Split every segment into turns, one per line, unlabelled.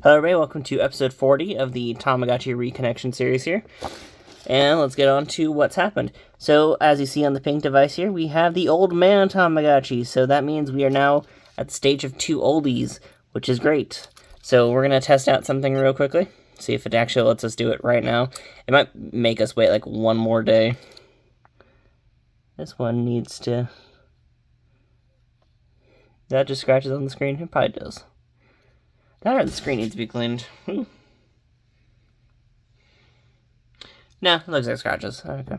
Hello everybody, welcome to episode 40 of the Tamagotchi Reconnection series here. And let's get on to what's happened. So, as you see on the pink device here, we have the old man Tamagotchi. So that means we are now at the stage of two oldies, which is great. So we're going to test out something real quickly. See if it actually lets us do it right now. It might make us wait like one more day. This one needs to... That just scratches on the screen? It probably does. That or the screen needs to be cleaned. No, it looks like scratches. Okay.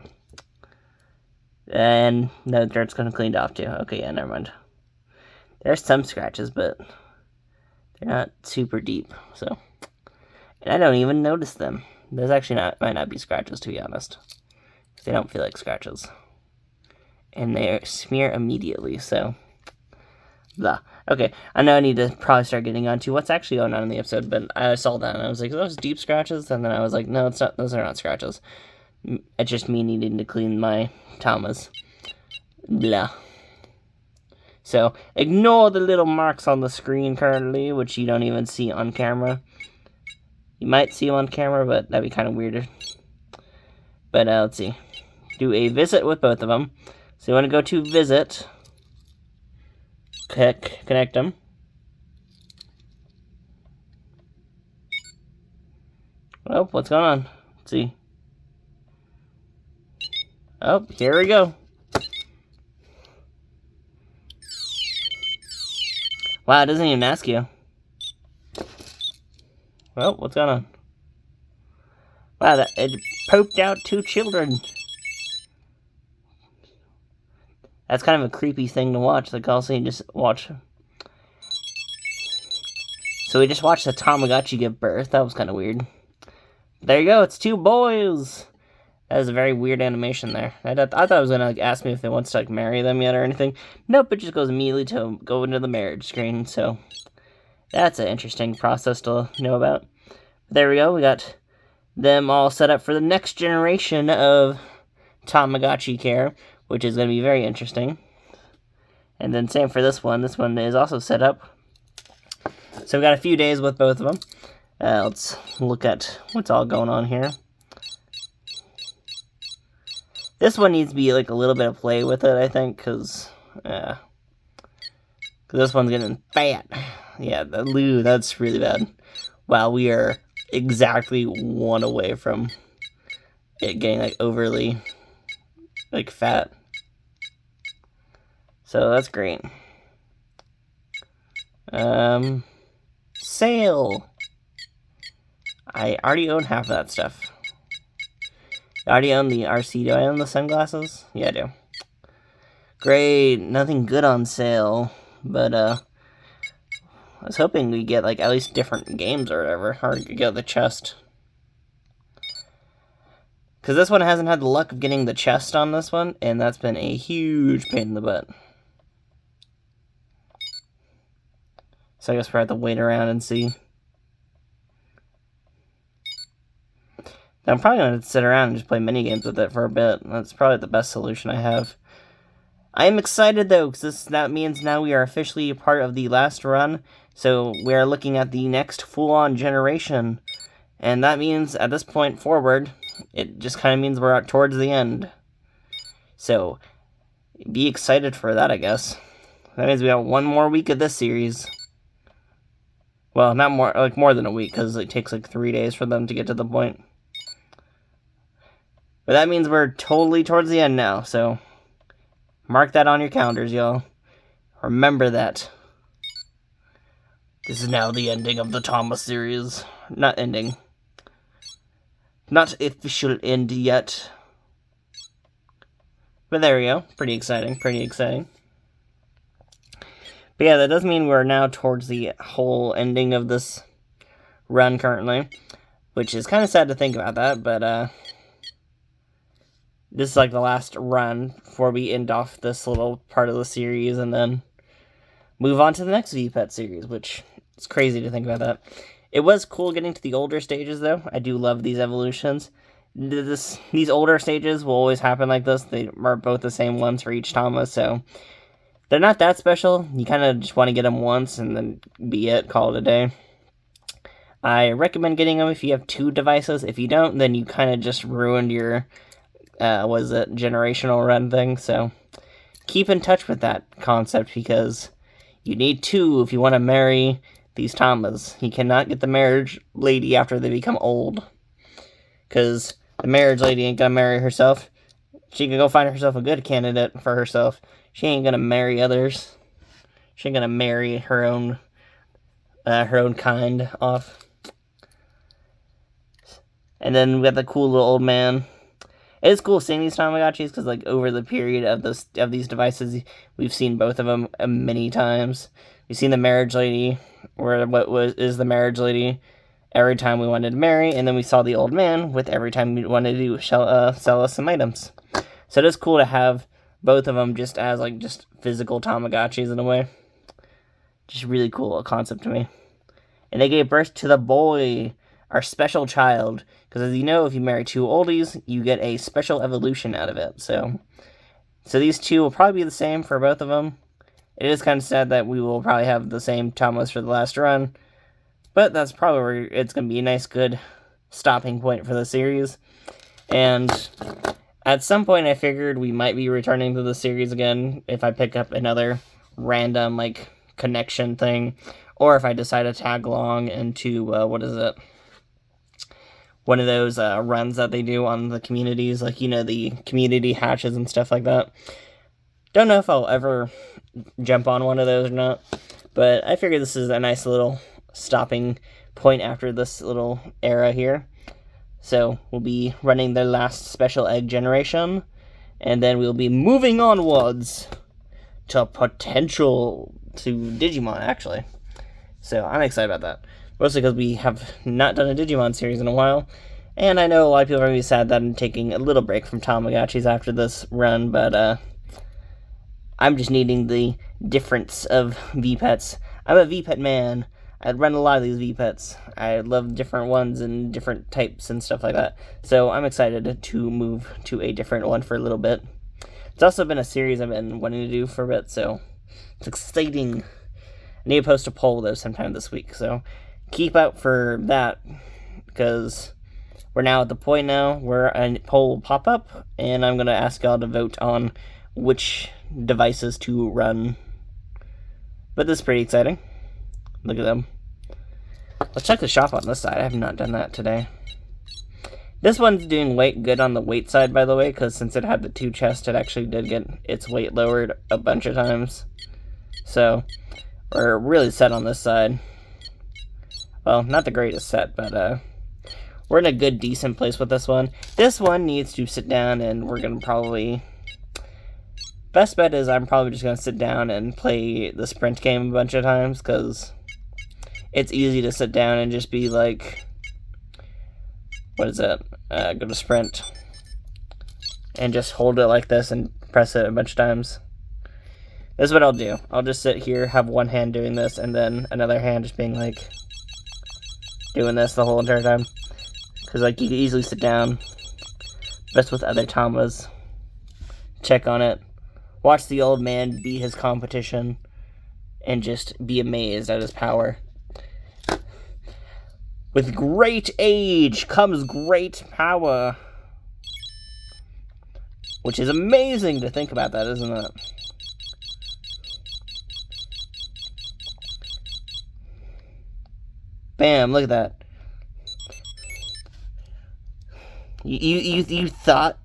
And the dirt's gonna cleaned off too. Okay, yeah, never mind. There's some scratches, but they're not super deep, so. And I don't even notice them. Those actually might not be scratches, to be honest. Because they don't feel like scratches. And they smear immediately, so. Blah. Okay, I know I need to probably start getting on to what's actually going on in the episode, but I saw that and I was like, are those deep scratches? And then I was like, no, it's not. Those are not scratches. It's just me needing to clean my Tamas. Blah. So, ignore the little marks on the screen currently, which you don't even see on camera. You might see them on camera, but that'd be kind of weirder. But let's see. Do a visit with both of them. So you want to go to visit... Connect them. Oh, what's going on? Let's see. Oh, here we go. Wow, it doesn't even ask you. Well, what's going on? Wow, it poked out two children. That's kind of a creepy thing to watch. Like, also, you just watch. So we just watched the Tamagotchi give birth. That was kind of weird. There you go. It's two boys. That was a very weird animation there. I thought it was going to like, ask me if they want to like, marry them yet or anything. Nope, it just goes immediately to go into the marriage screen. So that's an interesting process to know about. There we go. We got them all set up for the next generation of Tamagotchi care, which is going to be very interesting. And then same for this one. This one is also set up. So we got a few days with both of them. Let's look at what's all going on here. This one needs to be like a little bit of play with it, I think, because this one's getting fat. Yeah, that's really bad. Wow, we are exactly one away from it getting like overly like fat. So that's great. Sale. I already own half of that stuff. I already own the RC. Do I own the sunglasses? Yeah, I do. Great. Nothing good on sale. But, I was hoping we get, like, at least different games or whatever. Or get the chest. Because this one hasn't had the luck of getting the chest on this one. And that's been a huge pain in the butt. So I guess we're going to have to wait around and see. I'm probably going to sit around and just play minigames with it for a bit. That's probably the best solution I have. I am excited, though, because that means now we are officially a part of the last run. So we are looking at the next full-on generation. And that means, at this point forward, it just kind of means we're towards the end. So, be excited for that, I guess. That means we got one more week of this series. Well, not more, like more than a week, because it takes like 3 days for them to get to the point. But that means we're totally towards the end now, so mark that on your calendars, y'all. Remember that. This is now the ending of the Thomas series. Not ending. Not official end yet. But there we go. Pretty exciting, pretty exciting. But yeah, that does mean we're now towards the whole ending of this run currently. Which is kind of sad to think about that, but this is like the last run before we end off this little part of the series and then move on to the next V-Pet series, which is crazy to think about that. It was cool getting to the older stages, though. I do love these evolutions. These older stages will always happen like this. They are both the same ones for each Tama, so they're not that special. You kind of just want to get them once and then be it, call it a day. I recommend getting them if you have 2 devices. If you don't, then you kind of just ruined your, generational run thing. So keep in touch with that concept, because you need 2 if you want to marry these Tamas. You cannot get the marriage lady after they become old, because the marriage lady ain't gonna marry herself. She can go find herself a good candidate for herself. She ain't gonna marry others. She ain't gonna marry her own kind off. And then we got the cool little old man. It is cool seeing these Tamagotchis, because like over the period of these devices, we've seen both of them many times. We've seen the marriage lady, or is the marriage lady, every time we wanted to marry, and then we saw the old man with every time we wanted to sell us some items. So it is cool to have both of them just as like just physical Tamagotchis in a way. Just really cool concept to me. And they gave birth to the boy, our special child, because as you know, if you marry 2 oldies, you get a special evolution out of it. So these 2 will probably be the same for both of them. It is kind of sad that we will probably have the same Tamas for the last run, but that's probably where it's going to be a nice, good stopping point for the series. And at some point, I figured we might be returning to the series again if I pick up another random, like, connection thing, or if I decide to tag along into, one of those runs that they do on the communities, like, the community hatches and stuff like that. Don't know if I'll ever jump on one of those or not, but I figure this is a nice little stopping point after this little era here. So we'll be running the last special egg generation, and then we'll be moving onwards to Digimon, actually. So I'm excited about that. Mostly because we have not done a Digimon series in a while, and I know a lot of people are going to be sad that I'm taking a little break from Tamagotchis after this run, but I'm just needing the difference of V-Pets. I'm a V-Pet man. I'd run a lot of these V-Pets. I love different ones and different types and stuff like that. So I'm excited to move to a different one for a little bit. It's also been a series I've been wanting to do for a bit, so it's exciting. I need to post a poll, though, sometime this week, so keep out for that, because we're now at the point now where a poll will pop up, and I'm going to ask y'all to vote on which devices to run. But this is pretty exciting. Look at them. Let's check the shop on this side. I have not done that today. This one's doing good on the weight side, by the way, because since it had the 2 chests, it actually did get its weight lowered a bunch of times. So we're really set on this side. Well, not the greatest set, but we're in a good, decent place with this one. This one needs to sit down, and we're going to probably... Best bet is I'm probably just going to sit down and play the sprint game a bunch of times, because it's easy to sit down and just be like, what is it? Go to sprint and just hold it like this and press it a bunch of times. This is what I'll do. I'll just sit here, have one hand doing this, and then another hand just being like, doing this the whole entire time. Because like you can easily sit down, mess with other Tamas, check on it, watch the old man beat his competition, and just be amazed at his power. With great age comes great power. Which is amazing to think about that, isn't it? Bam, look at that. You thought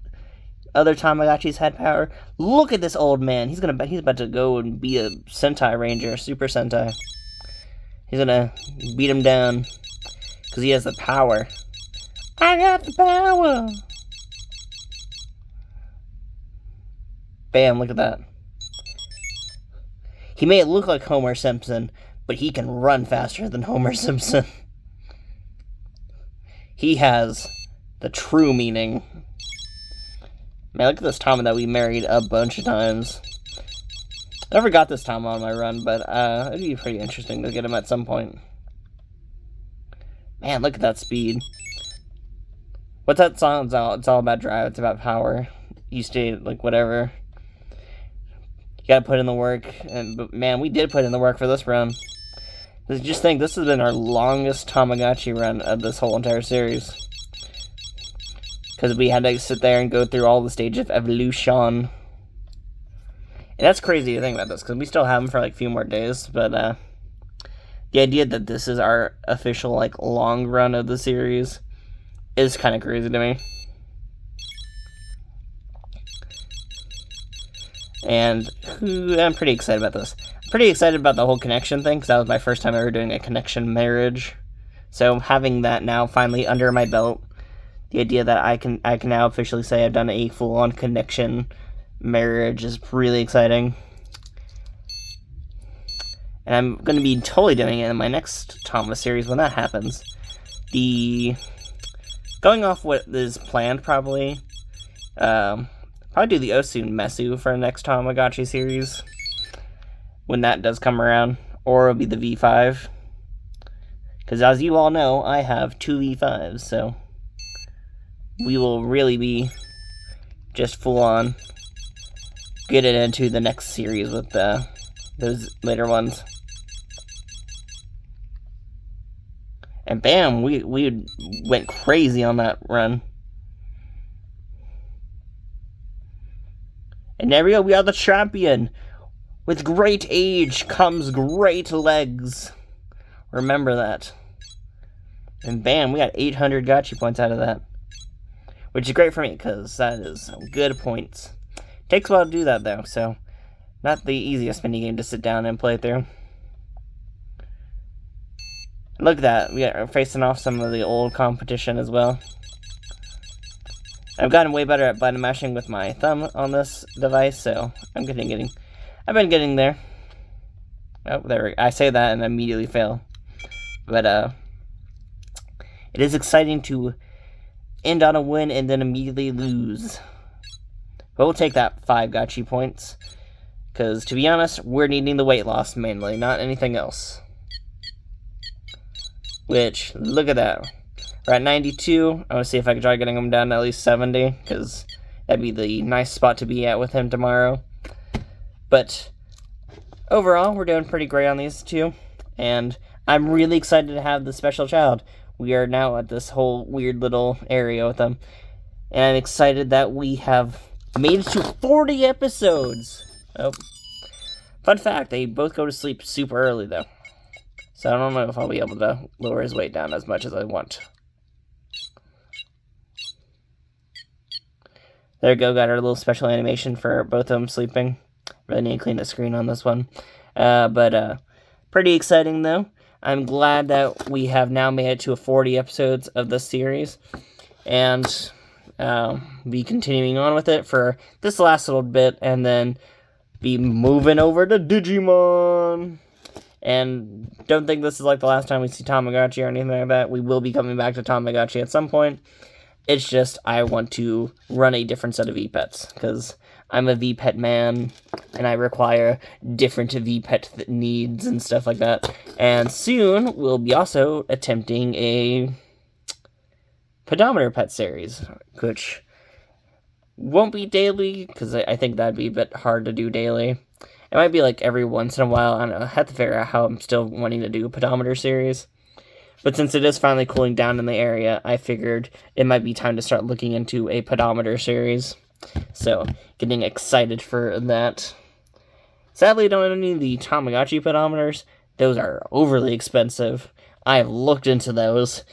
other Tamagotchis had power? Look at this old man. He's about to go and be a Sentai Ranger, Super Sentai. He's gonna beat him down. Because he has the power. I got the power! Bam, look at that. He may look like Homer Simpson, but he can run faster than Homer Simpson. He has the true meaning. Man, look at this Tama that we married a bunch of times. I never got this Tama on my run, but it'd be pretty interesting to get him at some point. Man, look at that speed. What's that song? It's all about drive. It's about power. You stay, like, whatever. You gotta put in the work. But man, we did put in the work for this run. Just think, this has been our longest Tamagotchi run of this whole entire series. Because we had to sit there and go through all the stages of evolution. And that's crazy to think about this, because we still have them for like a few more days, but the idea that this is our official like long run of the series is kind of crazy to me. And I'm pretty excited about this. I'm pretty excited about the whole connection thing, because that was my first time ever doing a connection marriage. So having that now finally under my belt, the idea that I can now officially say I've done a full-on connection marriage is really exciting. And I'm going to be totally doing it in my next Tama series when that happens. Going off what is planned, probably do the Osu Mesu for the next Tamagotchi series when that does come around, or it'll be the V5. Because as you all know, I have 2 V5s, so we will really be just full on get it into the next series with those later ones. And bam, we went crazy on that run. And there we go, we are the champion. With great age comes great legs. Remember that. And bam, we got 800 Gotchi points out of that. Which is great for me, because that is good points. Takes a while to do that, though, so not the easiest minigame to sit down and play through. Look at that, we are facing off some of the old competition as well. I've gotten way better at button mashing with my thumb on this device, so I've been getting there. Oh, I say that and immediately fail. But it is exciting to end on a win and then immediately lose. But we'll take that 5 Gotchi points, because to be honest, we're needing the weight loss mainly, not anything else. Which, look at that. We're at 92. I want to see if I can try getting him down to at least 70, because that'd be the nice spot to be at with him tomorrow. But overall, we're doing pretty great on these two, and I'm really excited to have the special child. We are now at this whole weird little area with them, and I'm excited that we have made it to 40 episodes. Oh, fun fact, they both go to sleep super early, though. So I don't know if I'll be able to lower his weight down as much as I want. There we go, got our little special animation for both of them sleeping. Really need to clean the screen on this one. But pretty exciting, though. I'm glad that we have now made it to 40 episodes of this series. And be continuing on with it for this last little bit, and then be moving over to Digimon. And don't think this is like the last time we see Tamagotchi or anything like that. We will be coming back to Tamagotchi at some point. It's just I want to run a different set of V-Pets, because I'm a V-Pet man, and I require different V-Pet needs and stuff like that. And soon, we'll be also attempting a pedometer pet series, which won't be daily, because I think that'd be a bit hard to do daily. It might be like every once in a while. I don't know. I have to figure out how I'm still wanting to do a pedometer series. But since it is finally cooling down in the area, I figured it might be time to start looking into a pedometer series. So, getting excited for that. Sadly, I don't need the Tamagotchi pedometers. Those are overly expensive. I have looked into those.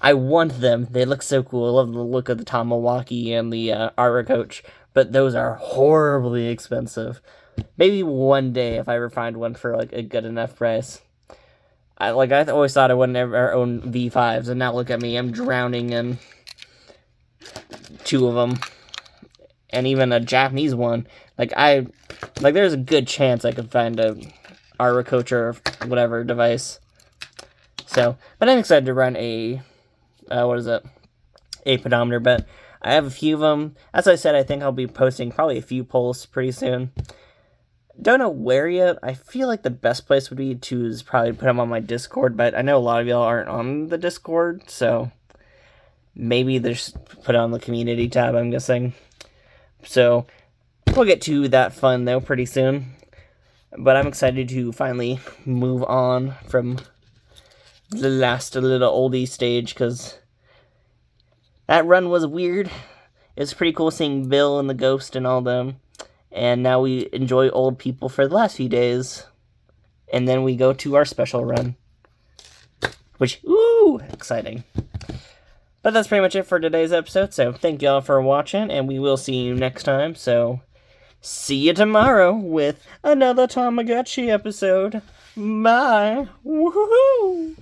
I want them. They look so cool. I love the look of the Tamawaki and the Aracoach. But those are horribly expensive. Maybe one day if I ever find one for like a good enough price. I always thought I wouldn't ever own V5s, and now look at me, I'm drowning in 2 of them. And even a Japanese one. There's a good chance I could find a Aracoach or whatever device. So, but I'm excited to run a pedometer, but I have a few of them. As I said, I think I'll be posting probably a few polls pretty soon. Don't know where yet. I feel like the best place would be to probably put them on my Discord, but I know a lot of y'all aren't on the Discord, so maybe there's put it on the community tab, I'm guessing. So we'll get to that fun though pretty soon. But I'm excited to finally move on from the last little oldie stage, because that run was weird. It's pretty cool seeing Bill and the Ghost and all them. And now we enjoy old people for the last few days. And then we go to our special run. Which, ooh, exciting. But that's pretty much it for today's episode. So thank y'all for watching, and we will see you next time. So see you tomorrow with another Tamagotchi episode. Bye. Woohoo!